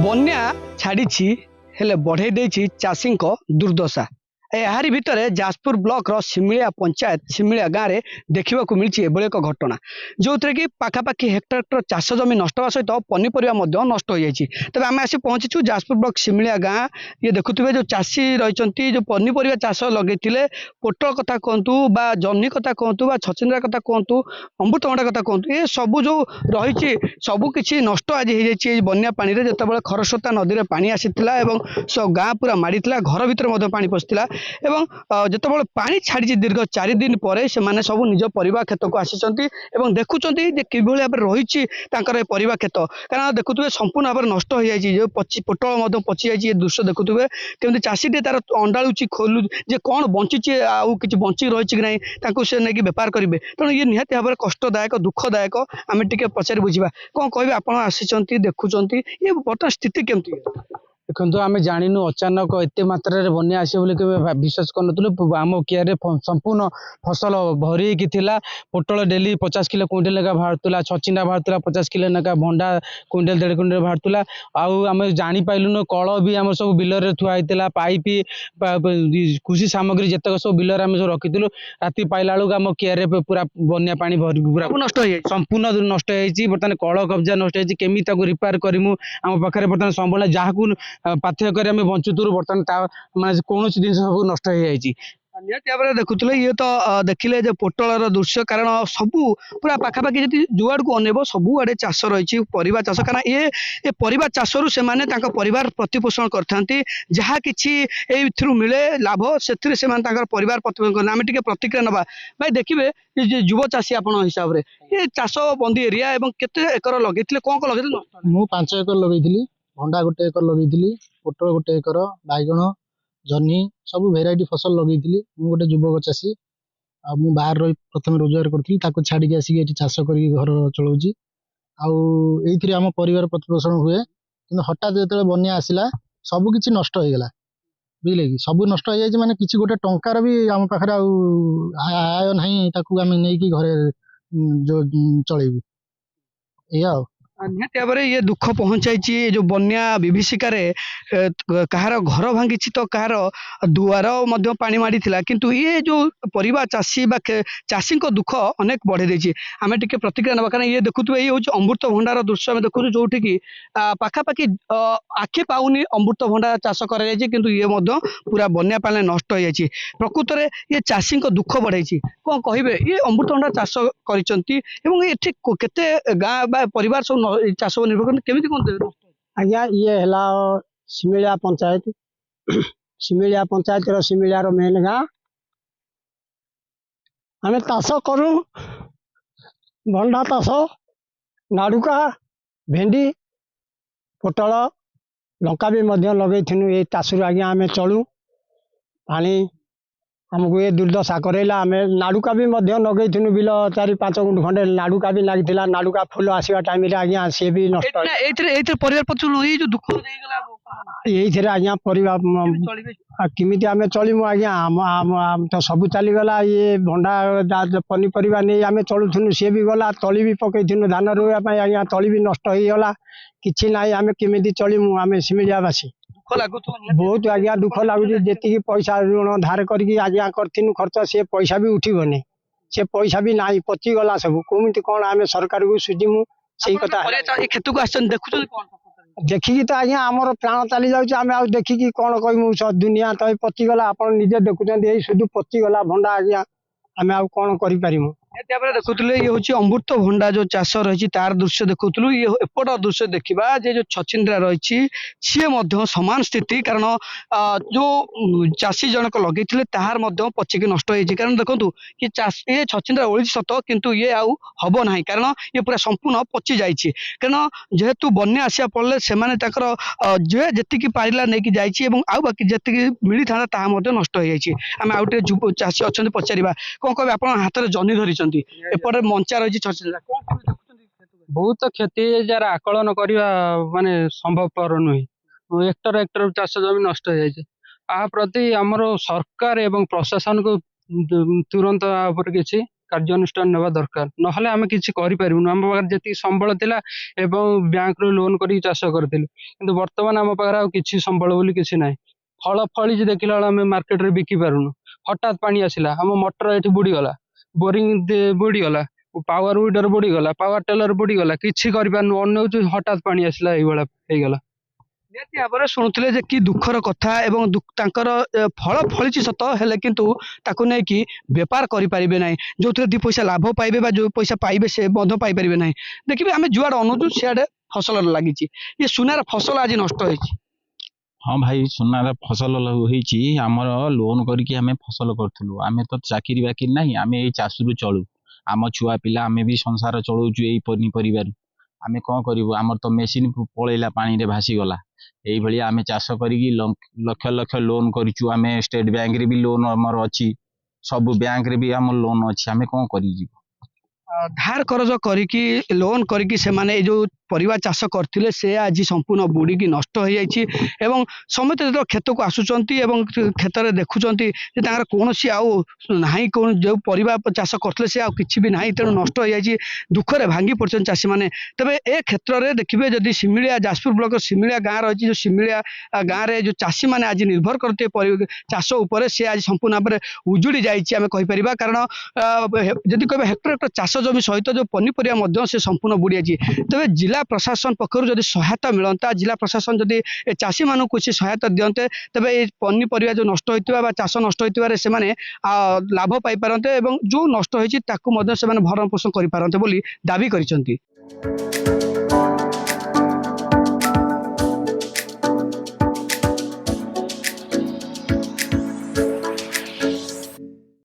ବନ୍ୟା ଛାଡ଼ିଛି ହେଲେ ବଢ଼େଇ ଦେଇଛି ଚାଷୀଙ୍କ ଦୁର୍ଦ୍ଦଶା। ଏହାରି ଭିତରେ ଯାଜପୁର ବ୍ଲକର ଶିମିଳିଆ ପଞ୍ଚାୟତ ଶିମିଳିଆ ଗାଁରେ ଦେଖିବାକୁ ମିଳିଛି ଏଭଳି ଏକ ଘଟଣା, ଯେଉଁଥିରେ କି ପାଖାପାଖି ହେକ୍ଟର ହେକ୍ଟର ଚାଷ ଜମି ନଷ୍ଟ ହେବା ସହିତ ପନିପରିବା ମଧ୍ୟ ନଷ୍ଟ ହୋଇଯାଇଛି। ତେବେ ଆମେ ଆସି ପହଞ୍ଚିଛୁ ଯାଜପୁର ବ୍ଲକ ଶିମିଳିଆ ଗାଁ। ଇଏ ଦେଖୁଥିବେ ଯେଉଁ ଚାଷୀ ରହିଛନ୍ତି, ଯେଉଁ ପନିପରିବା ଚାଷ ଲଗେଇଥିଲେ, ପୋଟଳ କଥା କୁହନ୍ତୁ ବା ଜହ୍ନି କଥା କୁହନ୍ତୁ ବା ଛଚିନ୍ଦ୍ରା କଥା କୁହନ୍ତୁ, ଅମୃତଭଣ୍ଡା କଥା କୁହନ୍ତୁ, ଏ ସବୁ ଯେଉଁ ରହିଛି ସବୁ କିଛି ନଷ୍ଟ ଆଜି ହେଇଯାଇଛି ଏଇ ବନ୍ୟା ପାଣିରେ। ଯେତେବେଳେ ଖରସ୍ରୋତା ନଦୀରେ ପାଣି ଆସିଥିଲା ଏବଂ ଗାଁ ପୁରା ମାଡ଼ିଥିଲା, ଘର ଭିତରେ ମଧ୍ୟ ପାଣି ପଶିଥିଲା ଏବଂ ଯେତେବେଳେ ପାଣି ଛାଡ଼ିଛି ଦୀର୍ଘ 4 ଦିନ ପରେ ସେମାନେ ସବୁ ନିଜ ପରିବା କ୍ଷେତକୁ ଆସିଛନ୍ତି ଏବଂ ଦେଖୁଛନ୍ତି ଯେ କିଭଳି ଭାବରେ ରହିଛି ତାଙ୍କର ଏ ପରିବା କ୍ଷେତ। କାରଣ ଦେଖୁଥିବେ ସମ୍ପୂର୍ଣ୍ଣ ଭାବରେ ନଷ୍ଟ ହୋଇଯାଇଛି, ଯେଉଁ ପୋଟଳ ମଧ୍ୟ ପଚିଯାଇଛି। ଏ ଦୃଶ୍ୟ ଦେଖୁଥିବେ କେମିତି ଚାଷୀଟି ତାର ଅଣ୍ଡାଳୁଛି, ଖୋଲୁ ଯେ କ'ଣ ବଞ୍ଚିଛି ଆଉ କିଛି ବଞ୍ଚିକି ରହିଛି କି ନାହିଁ ତାଙ୍କୁ ସେ ନେଇକି ବେପାର କରିବେ। ତେଣୁ ଇଏ ନିହାତି ଭାବରେ କଷ୍ଟଦାୟକ, ଦୁଃଖଦାୟକ। ଆମେ ଟିକେ ପଚାରି ବୁଝିବା, କ'ଣ କହିବେ? ଆପଣ ଆସିଛନ୍ତି, ଦେଖୁଛନ୍ତି, ଏ ବର୍ତ୍ତମାନ ସ୍ଥିତି କେମିତି? ଦେଖନ୍ତୁ, ଆମେ ଜାଣିନୁ ଅଚାନକ ଏତେ ମାତ୍ରାରେ ବନ୍ୟା ଆସିବ ବୋଲି କେବେ ବିଶ୍ୱାସ କରୁନଥିଲୁ। ଆମ କିଆରିରେ ସମ୍ପୂର୍ଣ୍ଣ ଫସଲ ଭରି ହେଇକି ଥିଲା। ପୋଟଳ ଡେଲି 50 କିଲୋ କୁଇଣ୍ଟାଲ ଲେଖା ବାହାରୁଥିଲା, ଛଚିଣ୍ଡା ବାହାରୁଥିଲା 50 କିଲୋ ଲେଖା, ଭଣ୍ଡା କୁଇଣ୍ଟାଲ 1.5 କୁଇଣ୍ଟାଲ ବାହାରୁଥିଲା। ଆଉ ଆମେ ଜାଣିପାରିଲୁନୁ, କଳ ବି ଆମର ସବୁ ବିଲରେ ଥୁଆ ହେଇଥିଲା, ପାଇପ୍ କୃଷି ସାମଗ୍ରୀ ଯେତେକ ସବୁ ବିଲରେ ଆମେ ସବୁ ରଖିଥିଲୁ। ରାତି ପାଇଲା ବେଳକୁ ଆମ କିଆରିରେ ପୁରା ବନ୍ୟା ପାଣି ଭରି ପୁରା ନଷ୍ଟ ହେଇଯାଇଛି, ସମ୍ପୂର୍ଣ୍ଣ ନଷ୍ଟ ହେଇଯାଇଛି। ବର୍ତ୍ତମାନ କଳ କବ୍ଜା ନଷ୍ଟ ହେଇଛି, କେମିତି ତାକୁ ରିପେୟାର କରିମୁ? ଆମ ପାଖରେ ବର୍ତ୍ତମାନ ସମ୍ବଳ ଯାହାକୁ ପାଥ୍ୟ କରି ଆମେ ବଞ୍ଚୁଥିଲୁ, ବର୍ତ୍ତମାନ ତା ମାନେ କୌଣସି ଜିନିଷ ସବୁ ନଷ୍ଟ ହେଇଯାଇଛି। ନିହାତି ଭାବରେ ଦେଖୁଥିଲେ, ଇଏ ତ ଦେଖିଲେ ଯେ ପୋଟଳର ଦୃଶ୍ୟ। କାରଣ ସବୁ ପୁରା ପାଖାପାଖି ଯଦି ଯୁଆଡ଼କୁ ଅନେଇବ ସବୁଆଡ଼େ ଚାଷ ରହିଛି, ପରିବା ଚାଷ। କାରଣ ଏ ପରିବା ଚାଷରୁ ସେମାନେ ତାଙ୍କ ପରିବାର ପ୍ରତିପୋଷଣ କରିଥାନ୍ତି। ଯାହା କିଛି ଏଇଥିରୁ ମିଳେ ଲାଭ, ସେଥିରେ ସେମାନେ ତାଙ୍କର ପରିବାର ପ୍ରତିପୋଷଣ କରନ୍ତି। ଆମେ ଟିକେ ପ୍ରତିକ୍ରିୟା ନେବା। ଭାଇ ଦେଖିବେ, ଯେ ଯୁବ ଚାଷୀ ଆପଣ ହିସାବରେ ଏ ଚାଷ ବନ୍ଦୀ ଏରିଆ ଏବଂ କେତେ ଏକର ଲଗେଇଥିଲେ, କ'ଣ କ'ଣ ଲଗେଇଥିଲେ? ମୁଁ 5 ଏକର ଲଗେଇଥିଲି। ଭଣ୍ଡା 1 ଏକର ଲଗେଇଥିଲି, ପୋଟଳ 1 ଏକର, ବାଇଗଣ, ଜହ୍ନି ସବୁ ଭେରାଇଟି ଫସଲ ଲଗେଇଥିଲି। ମୁଁ ଗୋଟେ ଯୁବକ ଚାଷୀ। ଆଉ ମୁଁ ବାହାରେ ରହି ପ୍ରଥମେ ରୋଜଗାର କରୁଥିଲି, ତାକୁ ଛାଡ଼ିକି ଆସିକି ଏଠି ଚାଷ କରିକି ଘର ଚଳଉଛି। ଆଉ ଏଇଥିରେ ଆମ ପରିବାର ପ୍ରତିପୋଷଣ ହୁଏ। କିନ୍ତୁ ହଠାତ୍ ଯେତେବେଳେ ବନ୍ୟା ଆସିଲା ସବୁ କିଛି ନଷ୍ଟ ହେଇଗଲା, ବୁଝିଲେ କି? ସବୁ ନଷ୍ଟ ହେଇଯାଇଛି, ମାନେ କିଛି ଗୋଟେ ଟଙ୍କାର ବି ଆମ ପାଖରେ ଆଉ ଆୟ ନାହିଁ ତାକୁ ଆମେ ନେଇକି ଘରେ ଚଳେଇବୁ। ଏଇଆ ଆଉ। ନିହାତି ଭାବରେ ଇଏ ଦୁଃଖ ପହଞ୍ଚାଇଛି। ଏ ଯେଉଁ ବନ୍ୟା ବିଭୀଷିକାରେ କାହାର ଘର ଭାଙ୍ଗିଛି ତ କାହାର ଦୁଆର ମଧ୍ୟ ପାଣି ମାଡ଼ିଥିଲା। କିନ୍ତୁ ଇଏ ଯେଉଁ ପରିବା ଚାଷୀ ବା ଚାଷୀଙ୍କ ଦୁଃଖ ଅନେକ ବଢ଼େଇ ଦେଇଛି। ଆମେ ଟିକେ ପ୍ରତିକ୍ରିୟା ନେବା, କାରଣ ଇଏ ଦେଖୁଥିବେ, ଇଏ ହେଉଛି ଅମୃତଭଣ୍ଡାର ଦୃଶ୍ୟ ଆମେ ଦେଖୁଛୁ, ଯେଉଁଠିକି ପାଖାପାଖି ଆଖି ପାଉନି ଅମୃତଭଣ୍ଡା ଚାଷ କରାଯାଇଛି, କିନ୍ତୁ ଇଏ ମଧ୍ୟ ପୁରା ବନ୍ୟା ପାଣିରେ ନଷ୍ଟ ହୋଇଯାଇଛି। ପ୍ରକୃତରେ ଇଏ ଚାଷୀଙ୍କ ଦୁଃଖ ବଢ଼େଇଛି। କ'ଣ କହିବେ? ଇଏ ଅମୃତଭଣ୍ଡା ଚାଷ କରିଛନ୍ତି ଏବଂ ଏଠି କେତେ ଗାଁ ବା ପରିବାର ସବୁ ଚାଷ ଉପରେ ନିର୍ଭର କରନ୍ତି, କେମିତି କ'ଣ ଦେବେ? ଆଜ୍ଞା, ଇଏ ହେଲା ଶିମିଳିଆ ପଞ୍ଚାୟତ। ଶିମିଳିଆ ପଞ୍ଚାୟତର ଶିମିଳିଆର ମେନ୍ ଗାଁ। ଆମେ ଚାଷ କରୁ, ଭଣ୍ଡା ଚାଷ, ନାଡ଼ୁକା, ଭେଣ୍ଡି, ପୋଟଳ, ଲଙ୍କା ବି ମଧ୍ୟ ଲଗେଇଥିଲୁ। ଏ ଚାଷରୁ ଆଜ୍ଞା ଆମେ ଚଳୁ। ପାଣି ଆମକୁ ଏ ଦୁର୍ଦ୍ଦଶା କରେଇଲା। ଆମେ ନାଡ଼ୁକା ବି ମଧ୍ୟ ଲଗେଇଥିଲୁ, ବିଲ 4-5 ଗୁଣ୍ଠ ଖଣ୍ଡେ ନାଡ଼ୁକା ବି ଲାଗିଥିଲା। ନାଡ଼ୁକା ଫୁଲ ଆସିବା ଟାଇମରେ ଆଜ୍ଞା ସିଏ ବି ନଷ୍ଟ। ଏଇଥିରେ ପରିବାର ପଛରୁ ଏଇ ଯେଉଁ ଦୁଃଖ ହେଇଗଲା, ଏଇଥିରେ ଆଜ୍ଞା ପରିବା କେମିତି ଆମେ ଚଳିମୁ ଆଜ୍ଞା? ତ ସବୁ ଚାଲିଗଲା। ଇଏ ଭଣ୍ଡା ପନିପରିବା ନେଇ ଆମେ ଚଳୁଥିଲୁ, ସିଏ ବି ଗଲା। ତଳି ବି ପକେଇଥିଲୁ ଧାନ ରୋଇବା ପାଇଁ, ଆଜ୍ଞା ତଳି ବି ନଷ୍ଟ ହେଇଗଲା। କିଛି ନାହିଁ, ଆମେ କେମିତି ଚଳିମୁ? ଆମେ ଶିମିଳିଆବାସୀ। ବହୁତ ଆଜ୍ଞା ଦୁଃଖ ଲାଗୁଛି। ଯେତିକି ପଇସା ଋଣ ଧାର କରିକି ଆଜ୍ଞା କରିଥିଲୁ ଖର୍ଚ୍ଚ, ସେ ପଇସା ବି ଉଠିବନି। ସେ ପଇସା ବି ନାହିଁ, ପଚିଗଲା ସବୁ। କେମିତି କ'ଣ ଆମେ ସରକାରକୁ ସୁଝିମୁ? ସେଇ କଥା କ୍ଷେତକୁ ଆସିଛନ୍ତି, ଦେଖୁଛନ୍ତି କ'ଣ? ଦେଖିକି ତ ଆଜ୍ଞା ଆମର ପ୍ରାଣ ଚାଲି ଯାଉଛି। ଆମେ ଆଉ ଦେଖିକି କ'ଣ କହିମୁ? ଦୁନିଆ ତ ଏଇ ପଚିଗଲା, ଆପଣ ନିଜେ ଦେଖୁଛନ୍ତି, ଏଇ ସୁଧୁ ପଚିଗଲା ଭଣ୍ଡା ଆଜ୍ଞା। ଆମେ ଆଉ କ'ଣ କରିପାରିମୁ? ଦେଖୁଥିଲେ, ଇଏ ହେଉଛି ଅମୃତଭଣ୍ଡା ଯେଉଁ ଚାଷ ରହିଛି ତାର ଦୃଶ୍ୟ ଦେଖୁଥିଲୁ। ଇଏ ଏପଟ ଦୃଶ୍ୟ ଦେଖିବା, ଯେ ଯେଉଁ ଛଚିନ୍ଦ୍ରା ରହିଛି ସିଏ ମଧ୍ୟ ସମାନ ସ୍ଥିତି। କାରଣ ଯେଉଁ ଚାଷୀ ଜଣକ ଲଗେଇଥିଲେ ତାହାର ମଧ୍ୟ ପଚିକି ନଷ୍ଟ ହେଇଛି। କାରଣ ଦେଖନ୍ତୁ, ଇଏ ଛଚିନ୍ଦ୍ରା ଓଳିଛି ସତ, କିନ୍ତୁ ଇଏ ଆଉ ହବ ନାହିଁ, କାରଣ ଇଏ ପୁରା ସମ୍ପୂର୍ଣ୍ଣ ପଚି ଯାଇଛି। କାରଣ ଯେହେତୁ ବନ୍ୟା ଆସିବା ପଡ଼ିଲେ ସେମାନେ ତାଙ୍କର ଯେତିକି ପାରିଲା ନେଇକି ଯାଇଛି ଏବଂ ଆଉ ବାକି ଯେତିକି ମିଳିଥାନ୍ତା ତାହା ମଧ୍ୟ ନଷ୍ଟ ହେଇଯାଇଛି। ଆମେ ଆଉ ଟିକେ ଚାଷୀ ଅଛନ୍ତି, ପଚାରିବା। କ'ଣ କହିବେ? ଆପଣ ହାତରେ ଜହ୍ନି ଧରିଛନ୍ତି, ଏପଟେ ମଞ୍ଚା ରହିଛି ଛଚିନ୍ଦ୍ରା, କ'ଣ ଦେଖୁଛନ୍ତି? ବହୁତ କ୍ଷତି, ଯାର ଆକଳନ କରିବା ମାନେ ସମ୍ଭବପର ନୁହେଁ। ହେକ୍ଟର ହେକ୍ଟର ଚାଷ ଜମି ନଷ୍ଟ ହେଇଯାଇଛି। ଆ ପ୍ରତି ଆମର ସରକାର ଏବଂ ପ୍ରଶାସନକୁ ତୁରନ୍ତ ଉପରେ କିଛି କାର୍ଯ୍ୟାନୁଷ୍ଠାନ ନେବା ଦରକାର, ନହେଲେ ଆମେ କିଛି କରିପାରିବୁନି। ଆମ ପାଖରେ ଯେତିକି ସମ୍ବଳ ଥିଲା ଏବଂ ବ୍ୟାଙ୍କରୁ ଲୋନ୍ କରିକି ଚାଷ କରିଥିଲୁ, କିନ୍ତୁ ବର୍ତ୍ତମାନ ଆମ ପାଖରେ ଆଉ କିଛି ସମ୍ବଳ ବୋଲି କିଛି ନାହିଁ। ଫଳ ଫଳିଛି ଦେଖିଲା ବେଳେ ଆମେ ମାର୍କେଟରେ ବିକି ପାରୁନୁ। ହଠାତ୍ ପାଣି ଆସିଲା, ଆମ ମଟର ଏଠି ବୁଡ଼ିଗଲା, ବୋରିଂ ବୁଡ଼ିଗଲା, ପାୱାର ୱିଡର ବୁଡ଼ିଗଲା, ପାୱାର ଟେଲର ବୁଡ଼ିଗଲା, କିଛି କରିପାରୁନୁ। ଅନେଉଛୁ ହଠାତ୍ ପାଣି ଆସିଲା, ଏଇଭଳିଆ ହେଇଗଲା। ନିହାତି ଭାବରେ ଶୁଣୁଥିଲେ ଯେ କି ଦୁଃଖର କଥା ଏବଂ ତାଙ୍କର ଫଳ ଫଳିଛି ସତ, ହେଲେ କିନ୍ତୁ ତାକୁ ନେଇକି ବେପାର କରିପାରିବେ ନାହିଁ, ଯୋଉଥିରେ ଦି ପଇସା ଲାଭ ପାଇବେ ବା ଯୋଉ ପଇସା ପାଇବେ ସେ ମଧ୍ୟ ପାଇପାରିବେ ନାହିଁ। ଦେଖିବେ ଆମେ ଯୁଆଡ଼େ ଅନଉଛୁ ସିଆଡ଼େ ଫସଲ ଲାଗିଛି। ଏ ସୁନାର ଫସଲ ଆଜି ନଷ୍ଟ ହେଇଛି। ହଁ ଭାଇ, ସୁନାର ଫସଲ ହେଇଛି। ଆମର ଲୋନ୍ କରିକି ଆମେ ଫସଲ କରୁଥିଲୁ। ଆମେ ତ ଚାକିରି ବାକିରି ନାହିଁ, ଆମେ ଏଇ ଚାଷରୁ ଚଳୁ। ଆମ ଛୁଆ ପିଲା ଆମେ ବି ସଂସାର ଚଳଉଛୁ ଏଇ ପନିପରିବାରୁ। ଆମେ କ'ଣ କରିବୁ? ଆମର ତ ମେସିନ୍ ପଳେଇଲା, ପାଣିରେ ଭାସିଗଲା। ଏଇଭଳିଆ ଆମେ ଚାଷ କରିକି ଲକ୍ଷ ଲକ୍ଷ ଲୋନ୍ କରିଛୁ। ଆମେ ଷ୍ଟେଟ୍ ବ୍ୟାଙ୍କରେ ବି ଲୋନ୍ ଆମର ଅଛି, ସବୁ ବ୍ୟାଙ୍କରେ ବି ଆମର ଲୋନ୍ ଅଛି। ଆମେ କ'ଣ କରିଯିବୁ? ଧାର କରଜ କରିକି ଲୋନ୍ କରିକି ସେମାନେ ଏଇ ଯୋଉ ପରିବା ଚାଷ କରିଥିଲେ ସେ ଆଜି ସମ୍ପୂର୍ଣ୍ଣ ବୁଡ଼ିକି ନଷ୍ଟ ହେଇଯାଇଛି। ଏବଂ ସମସ୍ତେ ଯେତେବେଳେ କ୍ଷେତକୁ ଆସୁଛନ୍ତି ଏବଂ କ୍ଷେତରେ ଦେଖୁଛନ୍ତି ଯେ ତାଙ୍କର କୌଣସି ଆଉ ନାହିଁ, ଯେଉଁ ପରିବା ଚାଷ କରୁଥିଲେ ସେ ଆଉ କିଛି ବି ନାହିଁ, ତେଣୁ ନଷ୍ଟ ହେଇଯାଇଛି। ଦୁଃଖରେ ଭାଙ୍ଗି ପଡ଼ିଛନ୍ତି ଚାଷୀମାନେ। ତେବେ ଏ କ୍ଷେତ୍ରରେ ଦେଖିବେ ଯଦି ଶିମିଳିଆ, ଯାଜପୁର ବ୍ଲକର ଶିମିଳିଆ ଗାଁ ରହିଛି, ଯେଉଁ ଶିମିଳିଆ ଗାଁରେ ଯେଉଁ ଚାଷୀମାନେ ଆଜି ନିର୍ଭର କରନ୍ତି ଚାଷ ଉପରେ, ସେ ଆଜି ସମ୍ପୂର୍ଣ୍ଣ ଭାବରେ ଉଜୁଡ଼ି ଯାଇଛି ଆମେ କହିପାରିବା। କାରଣ ଯଦି କହିବେ ହେକ୍ଟର ହେକ୍ଟର ଚାଷ ଜମି ସହିତ ଯେଉଁ ପନିପରିବା ମଧ୍ୟ ସେ ସମ୍ପୂର୍ଣ୍ଣ ବୁଡ଼ିଯାଇଛି। ତେବେ ଜିଲ୍ଲା ପ୍ରଶାସନ ପକ୍ଷରୁ ଯଦି ସହାୟତା ମିଳନ୍ତା, ଜିଲ୍ଲା ପ୍ରଶାସନ ଯଦି ଏ ଚାଷୀମାନଙ୍କୁ କିଛି ସହାୟତା ଦିଅନ୍ତେ, ତେବେ ଏ ପନିପରିବା ଯେଉଁ ନଷ୍ଟ ହୋଇଥିବା ବା ଚାଷ ନଷ୍ଟ ହୋଇଥିବାରେ ସେମାନେ ଲାଭ ପାଇପାରନ୍ତେ ଏବଂ ଯେଉଁ ନଷ୍ଟ ହୋଇଛି ତାକୁ ମଧ୍ୟ ସେମାନେ ଭରଣ ପୋଷଣ କରିପାରନ୍ତେ ବୋଲି ଦାବି କରିଛନ୍ତି।